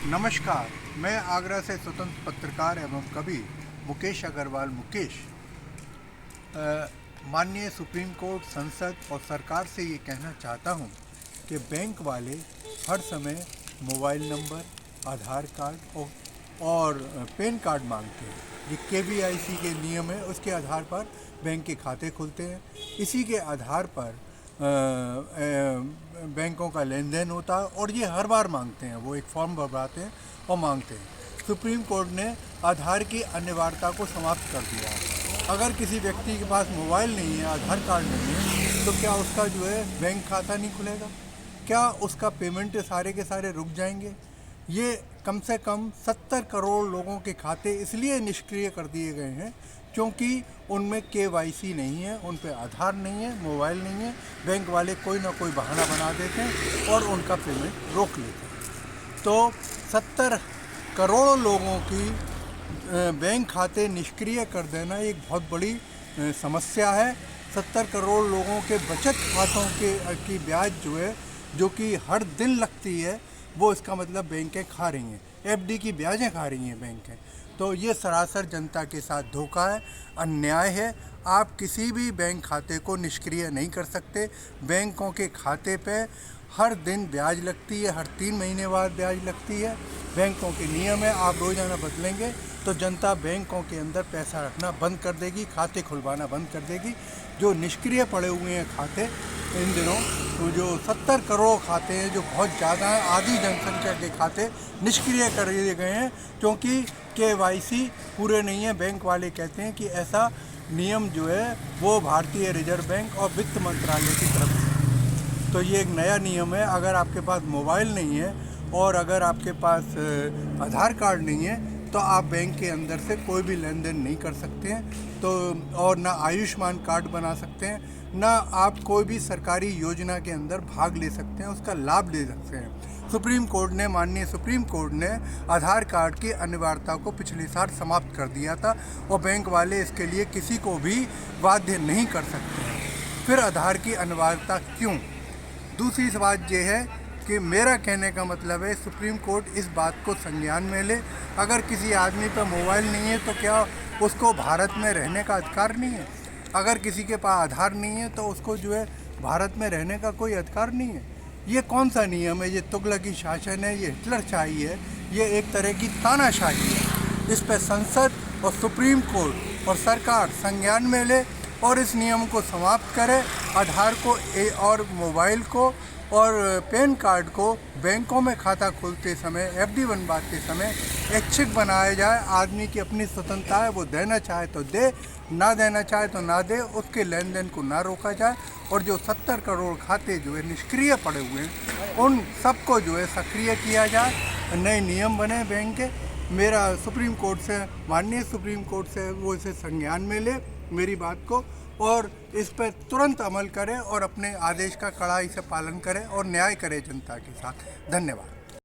नमस्कार, मैं आगरा से स्वतंत्र पत्रकार एवं कवि मुकेश अग्रवाल माननीय सुप्रीम कोर्ट, संसद और सरकार से ये कहना चाहता हूँ कि बैंक वाले हर समय मोबाइल नंबर, आधार कार्ड और पैन कार्ड मांगते हैं। ये केवीआईसी के नियम है, उसके आधार पर बैंक के खाते खुलते हैं। इसी के आधार पर बैंकों का लेन देन होता है और ये हर बार मांगते हैं। वो एक फॉर्म भरवाते हैं और मांगते हैं। सुप्रीम कोर्ट ने आधार की अनिवार्यता को समाप्त कर दिया है। अगर किसी व्यक्ति के पास मोबाइल नहीं है, आधार कार्ड नहीं है, तो क्या उसका जो है बैंक खाता नहीं खुलेगा? क्या उसका पेमेंट सारे के सारे रुक जाएंगे? ये कम से कम 70 करोड़ लोगों के खाते इसलिए निष्क्रिय कर दिए गए हैं क्योंकि उनमें केवाईसी नहीं है, उन पे आधार नहीं है, मोबाइल नहीं है। बैंक वाले कोई ना कोई बहाना बना देते हैं और उनका पेमेंट रोक लेते हैं। तो 70 करोड़ लोगों की बैंक खाते निष्क्रिय कर देना एक बहुत बड़ी समस्या है। 70 करोड़ लोगों के बचत खातों की ब्याज जो है, जो कि हर दिन लगती है, वो इसका मतलब बैंकें खा रही हैं। एफडी की ब्याजें खा रही हैं बैंकें। तो ये सरासर जनता के साथ धोखा है, अन्याय है। आप किसी भी बैंक खाते को निष्क्रिय नहीं कर सकते। बैंकों के खाते पे हर दिन ब्याज लगती है, हर 3 महीने बाद ब्याज लगती है। बैंकों के नियम है, आप रोज़ाना बदलेंगे तो जनता बैंकों के अंदर पैसा रखना बंद कर देगी, खाते खुलवाना बंद कर देगी। जो निष्क्रिय पड़े हुए हैं खाते इन दिनों, तो जो 70 करोड़ खाते हैं, जो बहुत ज़्यादा है, आधी जनसंख्या के खाते निष्क्रिय कर दिए गए हैं क्योंकि केवाईसी पूरे नहीं है। बैंक वाले कहते हैं कि ऐसा नियम जो है वो भारतीय रिजर्व बैंक और वित्त मंत्रालय की तरफ से। तो ये एक नया नियम है। अगर आपके पास मोबाइल नहीं है और अगर आपके पास आधार कार्ड नहीं है तो आप बैंक के अंदर से कोई भी लेन देन नहीं कर सकते हैं। तो और ना आयुष्मान कार्ड बना सकते हैं, ना आप कोई भी सरकारी योजना के अंदर भाग ले सकते हैं, उसका लाभ ले सकते हैं। माननीय सुप्रीम कोर्ट ने आधार कार्ड की अनिवार्यता को पिछले साल समाप्त कर दिया था और बैंक वाले इसके लिए किसी को भी बाध्य नहीं कर सकते हैं। फिर आधार की अनिवार्यता क्यों? दूसरी बात यह है कि मेरा कहने का मतलब है सुप्रीम कोर्ट इस बात को संज्ञान में ले। अगर किसी आदमी पर मोबाइल नहीं है तो क्या उसको भारत में रहने का अधिकार नहीं है? अगर किसी के पास आधार नहीं है तो उसको जो है भारत में रहने का कोई अधिकार नहीं है? ये कौन सा नियम है? ये तुगलकी शासन है, ये हिटलरशाही है, ये एक तरह की तानाशाही है। इस पर संसद और सुप्रीम कोर्ट और सरकार संज्ञान में ले और इस नियम को समाप्त करे। आधार को और मोबाइल को और पैन कार्ड को बैंकों में खाता खोलते समय, एफडी बनवाते समय ऐच्छिक बनाया जाए। आदमी की अपनी स्वतंत्रता है, वो देना चाहे तो दे, ना देना चाहे तो ना दे। उसके लेन देन को ना रोका जाए और जो 70 करोड़ खाते जो है निष्क्रिय पड़े हुए हैं, उन सबको जो है सक्रिय किया जाए। नए नियम बने बैंक के। मेरा माननीय सुप्रीम कोर्ट से वो इसे संज्ञान में ले मेरी बात को और इस पर तुरंत अमल करें और अपने आदेश का कड़ाई से पालन करें और न्याय करें जनता के साथ। धन्यवाद।